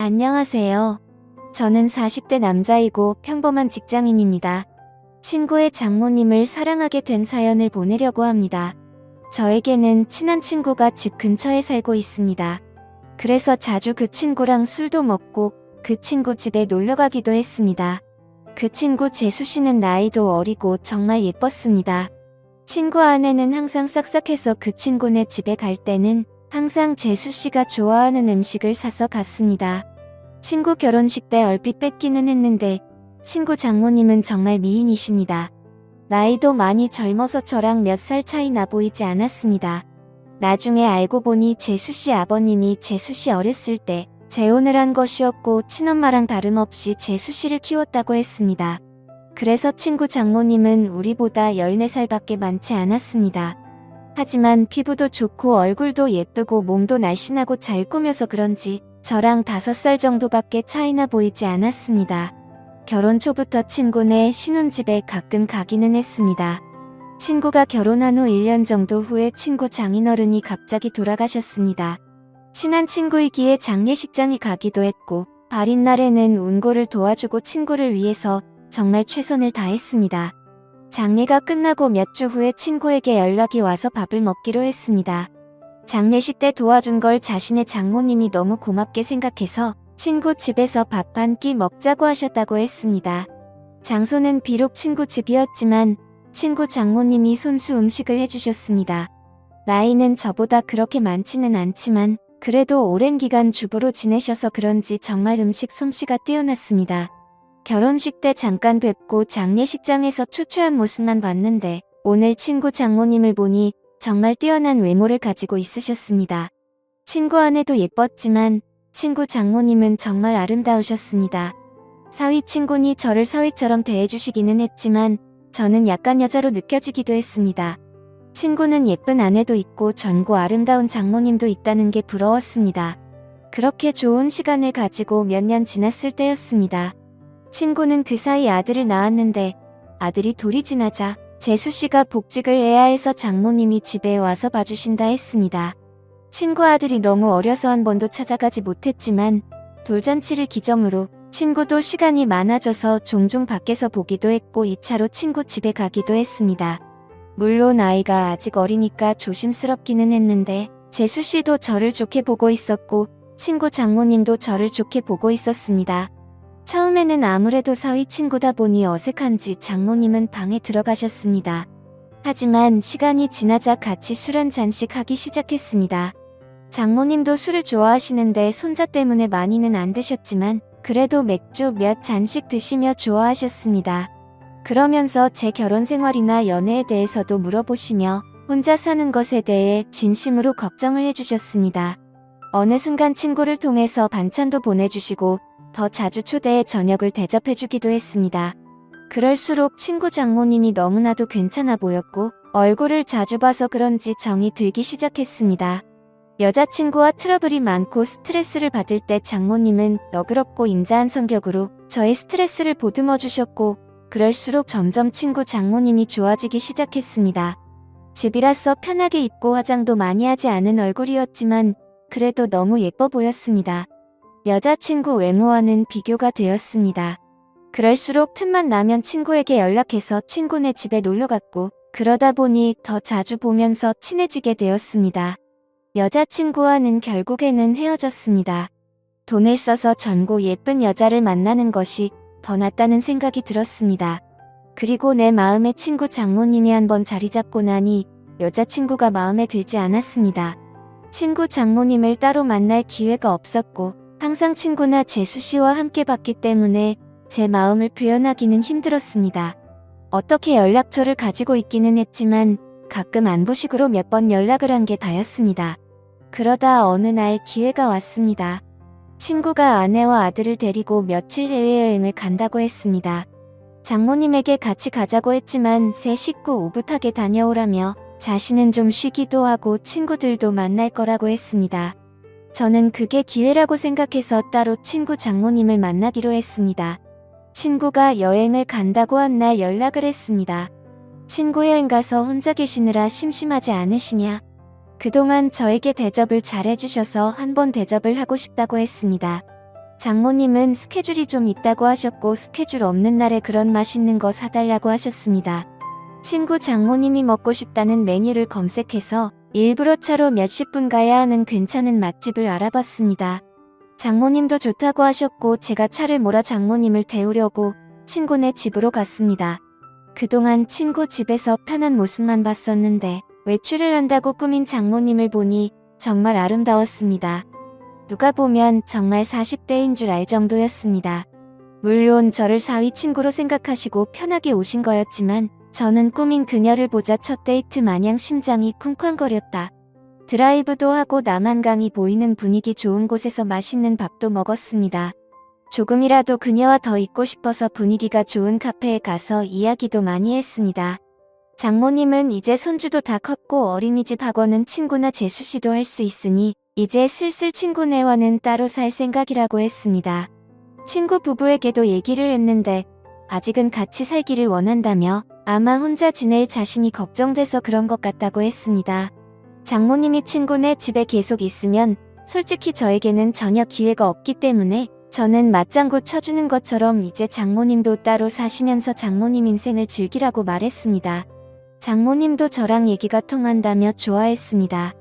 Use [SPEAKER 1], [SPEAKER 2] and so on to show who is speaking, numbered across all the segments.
[SPEAKER 1] 안녕하세요. 저는 40대 남자이고 평범한 직장인입니다. 친구의 장모님을 사랑하게 된 사연을 보내려고 합니다. 저에게는 친한 친구가 집 근처에 살고 있습니다. 그래서 자주 그 친구랑 술도 먹고 그 친구 집에 놀러 가기도 했습니다. 그 친구 재수 씨는 나이도 어리고 정말 예뻤습니다. 친구 아내는 항상 싹싹해서 그 친구네 집에 갈 때는 항상 재수 씨가 좋아하는 음식을 사서 갔습니다. 친구 결혼식 때 얼핏 뵙기는 했는데 친구 장모님은 정말 미인이십니다. 나이도 많이 젊어서 저랑 몇 살 차이 나 보이지 않았습니다. 나중에 알고 보니 재수씨 아버님이 재수씨 어렸을 때 재혼을 한 것이었고 친엄마랑 다름없이 재수씨를 키웠다고 했습니다. 그래서 친구 장모님은 우리보다 14살밖에 많지 않았습니다. 하지만 피부도 좋고 얼굴도 예쁘고 몸도 날씬하고 잘 꾸며서 그런지 저랑 5살 정도밖에 차이나 보이지 않았습니다. 결혼 초부터 친구네 신혼집에 가끔 가기는 했습니다. 친구가 결혼한 후 1년 정도 후에 친구 장인어른이 갑자기 돌아가셨습니다. 친한 친구이기에 장례식장에 가기도 했고 발인 날에는 운고를 도와주고 친구를 위해서 정말 최선을 다했습니다. 장례가 끝나고 몇 주 후에 친구에게 연락이 와서 밥을 먹기로 했습니다. 장례식 때 도와준 걸 자신의 장모님이 너무 고맙게 생각해서 친구 집에서 밥 한 끼 먹자고 하셨다고 했습니다. 장소는 비록 친구 집이었지만 친구 장모님이 손수 음식을 해주셨습니다. 나이는 저보다 그렇게 많지는 않지만 그래도 오랜 기간 주부로 지내셔서 그런지 정말 음식 솜씨가 뛰어났습니다. 결혼식 때 잠깐 뵙고 장례식장에서 초췌한 모습만 봤는데 오늘 친구 장모님을 보니 정말 뛰어난 외모를 가지고 있으셨습니다. 친구 아내도 예뻤지만 친구 장모님은 정말 아름다우셨습니다. 사위 친구니 저를 사위처럼 대해주시기는 했지만 저는 약간 여자로 느껴지기도 했습니다. 친구는 예쁜 아내도 있고 젊고 아름다운 장모님도 있다는 게 부러웠습니다. 그렇게 좋은 시간을 가지고 몇 년 지났을 때였습니다. 친구는 그 사이 아들을 낳았는데 아들이 돌이 지나자 재수씨가 복직을 해야 해서 장모님이 집에 와서 봐주신다 했습니다. 친구 아들이 너무 어려서 한 번도 찾아가지 못했지만 돌잔치를 기점으로 친구도 시간이 많아져서 종종 밖에서 보기도 했고 2차로 친구 집에 가기도 했습니다. 물론 아이가 아직 어리니까 조심스럽기는 했는데 재수씨도 저를 좋게 보고 있었고 친구 장모님도 저를 좋게 보고 있었습니다. 처음에는 아무래도 사위 친구다 보니 어색한지 장모님은 방에 들어가셨습니다. 하지만 시간이 지나자 같이 술 한 잔씩 하기 시작했습니다. 장모님도 술을 좋아하시는데 손자 때문에 많이는 안 드셨지만 그래도 맥주 몇 잔씩 드시며 좋아하셨습니다. 그러면서 제 결혼 생활이나 연애에 대해서도 물어보시며 혼자 사는 것에 대해 진심으로 걱정을 해주셨습니다. 어느 순간 친구를 통해서 반찬도 보내주시고 더 자주 초대해 저녁을 대접해주기도 했습니다. 그럴수록 친구 장모님이 너무나도 괜찮아 보였고 얼굴을 자주 봐서 그런지 정이 들기 시작했습니다. 여자친구와 트러블이 많고 스트레스를 받을 때 장모님은 너그럽고 인자한 성격으로 저의 스트레스를 보듬어 주셨고 그럴수록 점점 친구 장모님이 좋아지기 시작했습니다. 집이라서 편하게 입고 화장도 많이 하지 않은 얼굴이었지만 그래도 너무 예뻐 보였습니다. 여자친구 외모와는 비교가 되었습니다. 그럴수록 틈만 나면 친구에게 연락해서 친구네 집에 놀러갔고 그러다 보니 더 자주 보면서 친해지게 되었습니다. 여자친구와는 결국에는 헤어졌습니다. 돈을 써서 젊고 예쁜 여자를 만나는 것이 더 낫다는 생각이 들었습니다. 그리고 내 마음의 친구 장모님이 한번 자리 잡고 나니 여자친구가 마음에 들지 않았습니다. 친구 장모님을 따로 만날 기회가 없었고 항상 친구나 재수씨와 함께 봤기 때문에 제 마음을 표현하기는 힘들었습니다. 어떻게 연락처를 가지고 있기는 했지만 가끔 안부식으로 몇 번 연락을 한 게 다였습니다. 그러다 어느 날 기회가 왔습니다. 친구가 아내와 아들을 데리고 며칠 해외여행을 간다고 했습니다. 장모님에게 같이 가자고 했지만 새 식구 오붓하게 다녀오라며 자신은 좀 쉬기도 하고 친구들도 만날 거라고 했습니다. 저는 그게 기회라고 생각해서 따로 친구 장모님을 만나기로 했습니다. 친구가 여행을 간다고 한 날 연락을 했습니다. 친구 여행 가서 혼자 계시느라 심심하지 않으시냐? 그동안 저에게 대접을 잘 해주셔서 한번 대접을 하고 싶다고 했습니다. 장모님은 스케줄이 좀 있다고 하셨고 스케줄 없는 날에 그런 맛있는 거 사달라고 하셨습니다. 친구 장모님이 먹고 싶다는 메뉴를 검색해서 일부러 차로 몇십 분 가야 하는 괜찮은 맛집을 알아봤습니다. 장모님도 좋다고 하셨고 제가 차를 몰아 장모님을 태우려고 친구네 집으로 갔습니다. 그동안 친구 집에서 편한 모습만 봤었는데 외출을 한다고 꾸민 장모님을 보니 정말 아름다웠습니다. 누가 보면 정말 40대인 줄 알 정도였습니다. 물론 저를 사위 친구로 생각하시고 편하게 오신 거였지만 저는 꾸민 그녀를 보자 첫 데이트 마냥 심장이 쿵쾅거렸다. 드라이브도 하고 남한강이 보이는 분위기 좋은 곳에서 맛있는 밥도 먹었습니다. 조금이라도 그녀와 더 있고 싶어서 분위기가 좋은 카페에 가서 이야기도 많이 했습니다. 장모님은 이제 손주도 다 컸고 어린이집 학원은 친구나 재수씨도 할 수 있으니 이제 슬슬 친구네와는 따로 살 생각이라고 했습니다. 친구 부부에게도 얘기를 했는데 아직은 같이 살기를 원한다며 아마 혼자 지낼 자신이 걱정돼서 그런 것 같다고 했습니다. 장모님이 친구네 집에 계속 있으면 솔직히 저에게는 전혀 기회가 없기 때문에 저는 맞장구 쳐주는 것처럼 이제 장모님도 따로 사시면서 장모님 인생을 즐기라고 말했습니다. 장모님도 저랑 얘기가 통한다며 좋아했습니다.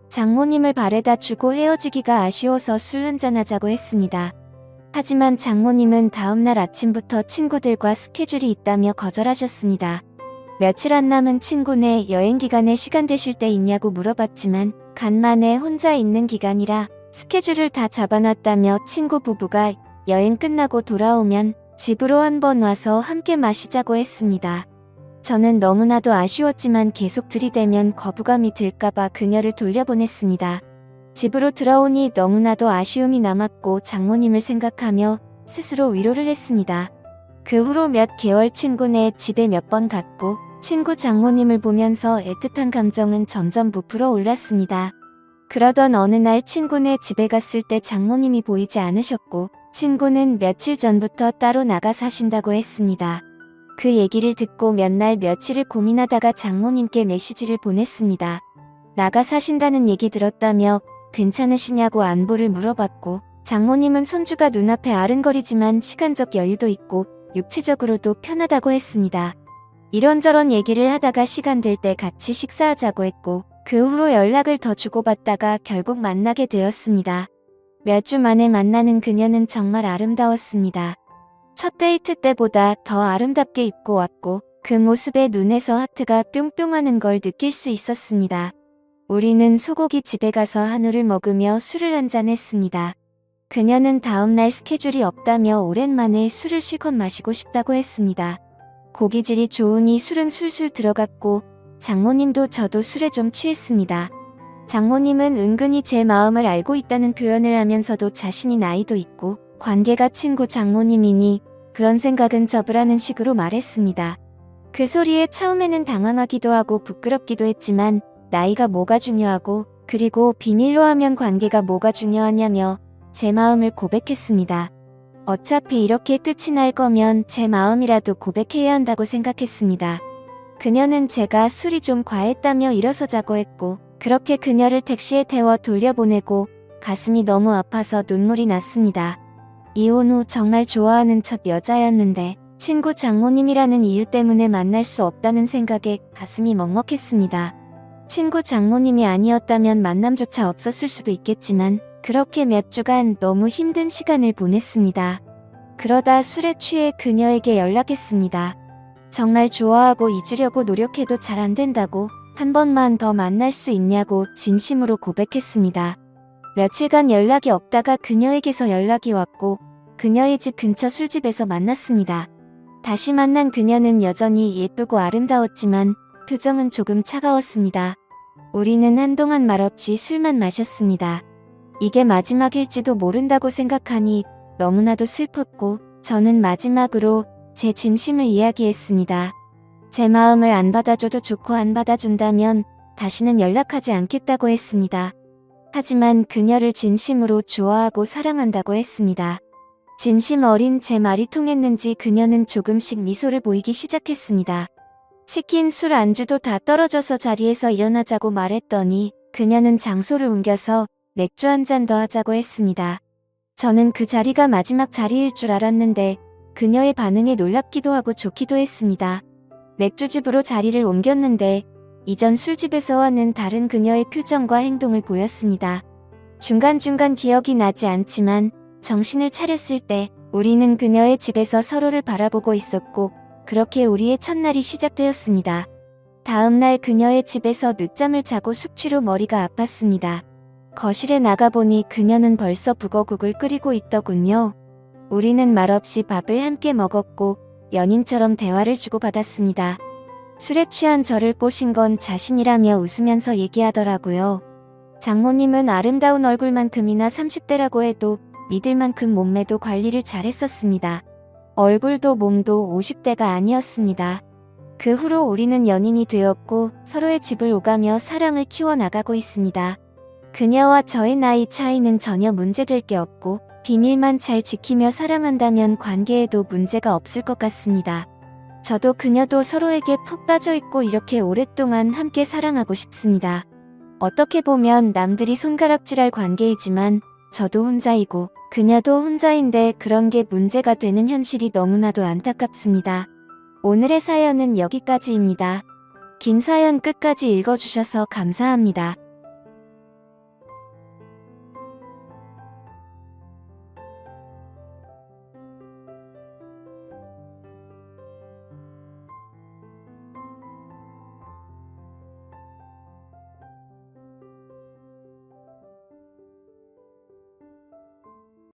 [SPEAKER 1] 장모님을 바래다 주고 헤어지기가 아쉬워서 술 한잔하자고 했습니다. 하지만 장모님은 다음날 아침부터 친구들과 스케줄이 있다며 거절하셨습니다. 며칠 안 남은 친구네 여행 기간에 시간 되실 때 있냐고 물어봤지만 간만에 혼자 있는 기간이라 스케줄을 다 잡아놨다며 친구 부부가 여행 끝나고 돌아오면 집으로 한번 와서 함께 마시자고 했습니다. 저는 너무나도 아쉬웠지만 계속 들이대면 거부감이 들까봐 그녀를 돌려보냈습니다. 집으로 들어오니 너무나도 아쉬움이 남았고 장모님을 생각하며 스스로 위로를 했습니다. 그 후로 몇 개월 친구네 집에 몇 번 갔고 친구 장모님을 보면서 애틋한 감정은 점점 부풀어 올랐습니다. 그러던 어느 날 친구네 집에 갔을 때 장모님이 보이지 않으셨고 친구는 며칠 전부터 따로 나가 사신다고 했습니다. 그 얘기를 듣고 몇 날 며칠을 고민하다가 장모님께 메시지를 보냈습니다. 나가 사신다는 얘기 들었다며 괜찮으시냐고 안부를 물어봤고 장모님은 손주가 눈앞에 아른거리지만 시간적 여유도 있고 육체적으로도 편하다고 했습니다. 이런저런 얘기를 하다가 시간 될 때 같이 식사하자고 했고 그 후로 연락을 더 주고받다가 결국 만나게 되었습니다. 몇 주 만에 만나는 그녀는 정말 아름다웠습니다. 첫 데이트 때보다 더 아름답게 입고 왔고 그 모습에 눈에서 하트가 뿅뿅하는 걸 느낄 수 있었습니다. 우리는 소고기 집에 가서 한우를 먹으며 술을 한잔했습니다. 그녀는 다음날 스케줄이 없다며 오랜만에 술을 실컷 마시고 싶다고 했습니다. 고기질이 좋으니 술은 술술 들어갔고 장모님도 저도 술에 좀 취했습니다. 장모님은 은근히 제 마음을 알고 있다는 표현을 하면서도 자신이 나이도 있고 관계가 친구 장모님이니 그런 생각은 접으라는 식으로 말했습니다. 그 소리에 처음에는 당황하기도 하고 부끄럽기도 했지만 나이가 뭐가 중요하고 그리고 비밀로 하면 관계가 뭐가 중요하냐며 제 마음을 고백했습니다. 어차피 이렇게 끝이 날 거면 제 마음이라도 고백해야 한다고 생각했습니다. 그녀는 제가 술이 좀 과했다며 일어서자고 했고 그렇게 그녀를 택시에 태워 돌려보내고 가슴이 너무 아파서 눈물이 났습니다. 이혼 후 정말 좋아하는 첫 여자였는데 친구 장모님이라는 이유 때문에 만날 수 없다는 생각에 가슴이 먹먹했습니다. 친구 장모님이 아니었다면 만남조차 없었을 수도 있겠지만 그렇게 몇 주간 너무 힘든 시간을 보냈습니다. 그러다 술에 취해 그녀에게 연락했습니다. 정말 좋아하고 잊으려고 노력해도 잘 안 된다고 한 번만 더 만날 수 있냐고 진심으로 고백했습니다. 며칠간 연락이 없다가 그녀에게서 연락이 왔고 그녀의 집 근처 술집에서 만났습니다. 다시 만난 그녀는 여전히 예쁘고 아름다웠지만 표정은 조금 차가웠습니다. 우리는 한동안 말없이 술만 마셨습니다. 이게 마지막일지도 모른다고 생각하니 너무나도 슬펐고 저는 마지막으로 제 진심을 이야기했습니다. 제 마음을 안 받아줘도 좋고 안 받아준다면 다시는 연락하지 않겠다고 했습니다. 하지만 그녀를 진심으로 좋아하고 사랑한다고 했습니다. 진심 어린 제 말이 통했는지 그녀는 조금씩 미소를 보이기 시작했습니다. 시킨 술 안주도 다 떨어져서 자리에서 일어나자고 말했더니 그녀는 장소를 옮겨서 맥주 한 잔 더 하자고 했습니다. 저는 그 자리가 마지막 자리일 줄 알았는데 그녀의 반응에 놀랍기도 하고 좋기도 했습니다. 맥주집으로 자리를 옮겼는데 이전 술집에서와는 다른 그녀의 표정과 행동을 보였습니다. 중간중간 기억이 나지 않지만 정신을 차렸을 때 우리는 그녀의 집에서 서로를 바라보고 있었고 그렇게 우리의 첫날이 시작되었습니다. 다음날 그녀의 집에서 늦잠을 자고 숙취로 머리가 아팠습니다. 거실에 나가보니 그녀는 벌써 북어국을 끓이고 있더군요. 우리는 말없이 밥을 함께 먹었고 연인처럼 대화를 주고받았습니다. 술에 취한 저를 꼬신 건 자신이라며 웃으면서 얘기하더라고요. 장모님은 아름다운 얼굴만큼이나 30대라고 해도 믿을 만큼 몸매도 관리를 잘했었습니다. 얼굴도 몸도 50대가 아니었습니다. 그 후로 우리는 연인이 되었고 서로의 집을 오가며 사랑을 키워나가고 있습니다. 그녀와 저의 나이 차이는 전혀 문제될 게 없고 비밀만 잘 지키며 사랑한다면 관계에도 문제가 없을 것 같습니다. 저도 그녀도 서로에게 푹 빠져있고 이렇게 오랫동안 함께 사랑하고 싶습니다. 어떻게 보면 남들이 손가락질할 관계이지만 저도 혼자이고 그녀도 혼자인데 그런 게 문제가 되는 현실이 너무나도 안타깝습니다. 오늘의 사연은 여기까지입니다. 긴 사연 끝까지 읽어주셔서 감사합니다.